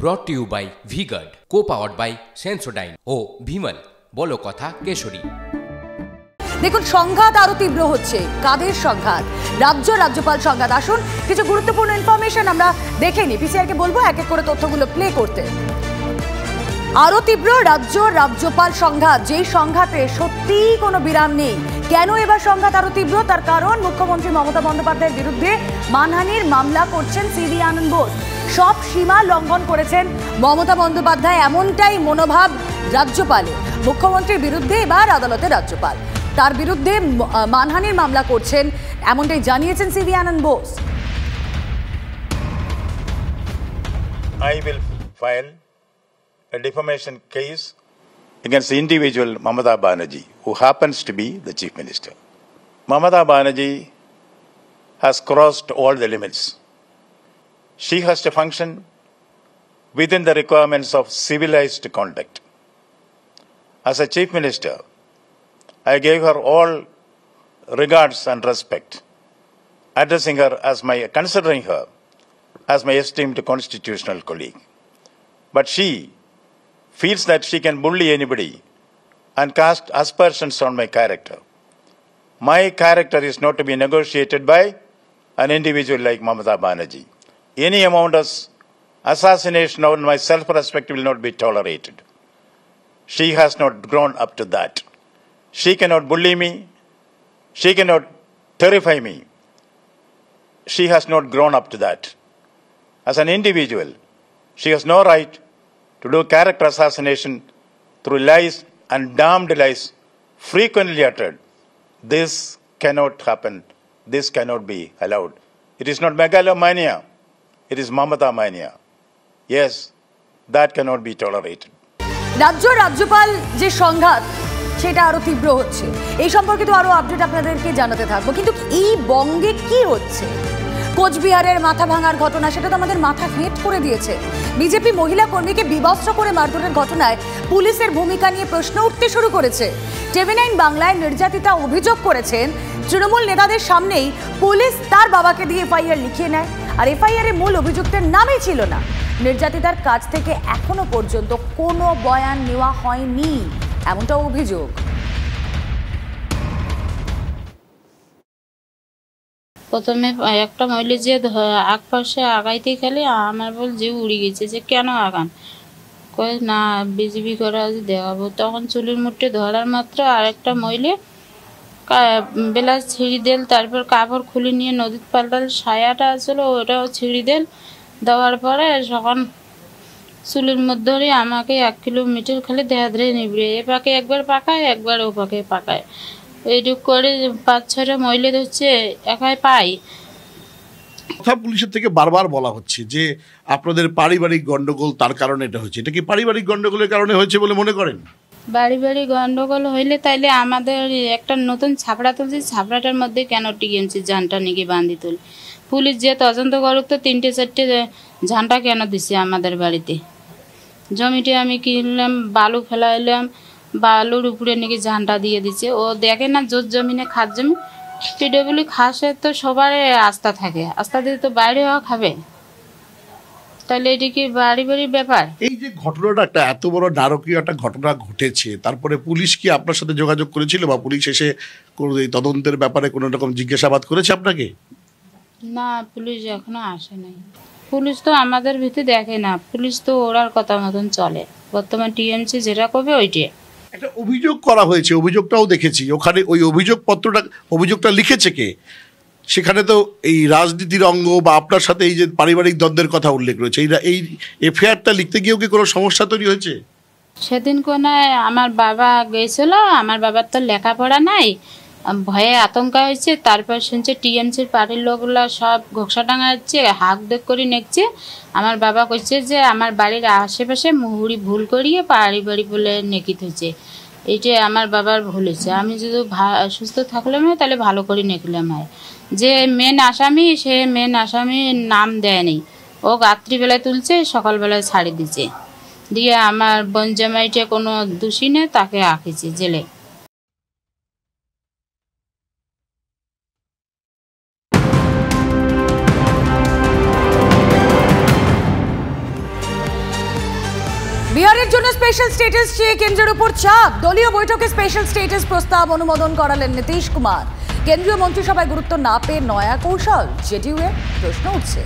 ব্রট to you by VGuard, co-powered by Sensodyne ও ভিমল বলো কথা কেশরী। দেখুন, সংঘাত আরো তীব্র হচ্ছে। কাদের সংঘাত? রাজ্যপাল সংঘাত। আসুন কিছু গুরুত্বপূর্ণ ইনফরমেশন আমরা দেখে নিই। পিসিআর কে বলবো এক এক করে তথ্যগুলো প্লে করতে। আরো তীব্র রাজ্যপাল সংঘাত, যেই সংঘাতে সত্যিই কোনো বিরাম নেই। কেন এবার সংঘাত আরো তীব্র? তার কারণ মুখ্যমন্ত্রী মমতা বন্দ্যোপাধ্যায়ের বিরুদ্ধে মানহানির মামলা করছেন সিভি আনন্দ বোস। সব সীমা লঙ্ঘন করেছেন মমতা বন্দ্যোপাধ্যায়, এমনটাই মনোভাব রাজ্যপালের। মুখ্যমন্ত্রীর বিরুদ্ধে এবার আদালতে রাজ্যপাল তার বিরুদ্ধে মানহানির মামলা করছেন, এমনটাই জানিয়েছেন CV Ananda Bose. I will file a defamation case against the individual Mamata Banerjee, who happens to be the Chief Minister. Mamata Banerjee has crossed all the limits. She has to function within the requirements of civilized conduct. As a Chief Minister, I gave her all regards and respect, considering her as my esteemed constitutional colleague. But she feels that she can bully anybody and cast aspersions on my character. My character is not to be negotiated by an individual like Mamata Banerjee. Any amount of assassination on my self-respect will not be tolerated. She has not grown up to that. She cannot bully me. She cannot terrify me. She has not grown up to that. As an individual, she has no right to do character assassination through lies and damned lies frequently uttered. This cannot happen. This cannot be allowed. It is not megalomania. It is Mamata mania. Yes, that cannot be tolerated. রাজ্যপাল যে সংঘাত সেটা আরো তীব্র হচ্ছে, এই সম্পর্কে তো আরো আপডেট আপনাদেরকে জানাতে থাকবো। কিন্তু এই বঙ্গে কি হচ্ছে? কোচবিহারের মাথা ভাঙার ঘটনা, সেটা তো আমাদের মাথা হেঁট করে দিয়েছে। বিজেপি মহিলা কর্মীকে বিবস্ত্র করে মারধরের ঘটনায় পুলিশের ভূমিকা নিয়ে প্রশ্ন উঠতে শুরু করেছে। টিভি9 বাংলায় নির্যাতিতা অভিযোগ করেছেন তৃণমূল নেতাদের সামনেই পুলিশ তার বাবাকে দিয়ে এফআইআর লিখিয়ে নেয়, আর এফআইআর-এ মূল অভিযুক্তের নামই ছিল না। নির্যাতিতার কাছ থেকে এখনো পর্যন্ত কোনো বয়ান নেওয়া হয়নি, এমনটা অভিযোগ। প্রথমে একটা মহিলা যে আগ পাশে আগাইতে খেলে আমার বল যে উড়ে গেছে, যে কেন আগান, কয়ে না বিজেপি করা দেখাবো। তখন চুলের মুঠে ধরার মাত্র আরেকটা মহিলা বেলাস ছিঁড়ি দেল, তারপর কাপড় খুলে নিয়ে নদীর পাল্টাল, সায়াটা আসলো ওটাও ছিঁড়ি দেল। দেওয়ার পরে যখন চুলের মধ্যে আমাকে 1 কিলোমিটার খালি দেহা ধরে নিবড়ে, এ পাকে একবার পাকায় একবার ও পাকে পাকায়, এইটুক করে 5-6টা মহিলা হচ্ছে একাই পাই। কথা পুলিশের থেকে বারবার বলা হচ্ছে যে আপনাদের পারিবারিক গন্ডগোল, তার কারণে এটা হচ্ছে। এটা কি পারিবারিক গন্ডগোলের কারণে হয়েছে বলে মনে করেন? বাড়ি গন্ডগোল হইলে তাইলে আমাদের একটা নতুন ছাপড়া তুলছি, ছাপড়াটার মধ্যে কেন টিএমসি ঝান্ডা নিয়ে বাঁধি তুল? পুলিশ যে তদন্ত করুক তো 3-4টে ঝান্ডা কেন দিছে আমাদের বাড়িতে? জমিতে আমি কিনলাম, বালু ফেলাইলাম, বালুর উপরে নাকি ঝান্ডা দিয়ে দিচ্ছে। ও দেখে না জোর জমিনে খাস জমি, পিডব্লিউ খাসে তো সবার আস্থা থাকে, আস্থা দিয়ে তো বাইরে হওয়া খাবে, তাহলে এটি কি বাড়ি ব্যাপার? এই যে ঘটনাটা, একটা এত বড় নারকীয় একটা ঘটনা ঘটেছে, তারপরে পুলিশ কি আপনার সাথে যোগাযোগ করেছিল বা পুলিশ এসে কোনো এই তদন্তের ব্যাপারে কোনো রকম জিজ্ঞাসাবাদ করেছে আপনাকে? না, পুলিশ এখনো আসে নাই। পুলিশ তো আমাদের ভিতরে দেখে না, পুলিশ তো ওরার কথা মতন চলে। বর্তমান টিএমসি যেটা করবে ওইটাই। একটা অভিযোগ করা হয়েছে, অভিযোগটাও দেখেছি। ওখানে ওই অভিযোগটা লিখেছে কে? সেখানে তো এই রাজনীতির অঙ্গ বা আপনার সাথে এই যে পারিবারিক দ্বন্দ্বের কথা উল্লেখ রয়েছে। এই এফআইআরটা লিখতে গিয়েও কি কোনো সমস্যা তৈরি হয়েছে? সেদিন কোনায় আমার বাবা গেছিল, আমার বাবার তো লেখাপড়া নাই, ভয়ে আতঙ্ক হয়েছে। তারপর শুনছে টিএমসির পার্টির লোকগুলো সব ঘোষাডাঙ্গা হচ্ছে, হাক দেখ করে নেকছে। আমার বাবা কইছে যে আমার বাড়ির আশেপাশে মুহুরি ভুল করিয়ে বাড়ি বলে নেকিত হয়েছে, এইটা আমার বাবার ভুল হয়েছে। আমি যদি সুস্থ থাকলাম হয় তাহলে ভালো করে নেকলাম হয়। যে মেন আসামি, সে মেন আসামির নাম দেয়নি, ও রাত্রিবেলায় তুলছে, সকালবেলায় ছাড়ি দিচ্ছে, দিয়ে আমার বোন জামাইটা কোনো দোষী নেই, তাকে আঁকেছে জেলে। বিহারের জন্য স্পেশাল স্ট্যাটাস চেয়ে কেন্দ্রের উপর চাপ। দলীয় বৈঠকে স্পেশাল স্ট্যাটাস প্রস্তাব অনুমোদন করালেন নীতিশ কুমার। কেন্দ্রীয় মন্ত্রিসভায় গুরুত্ব না পেয়ে নয়া কৌশল জেডিইউ এর প্রশ্ন উঠছে।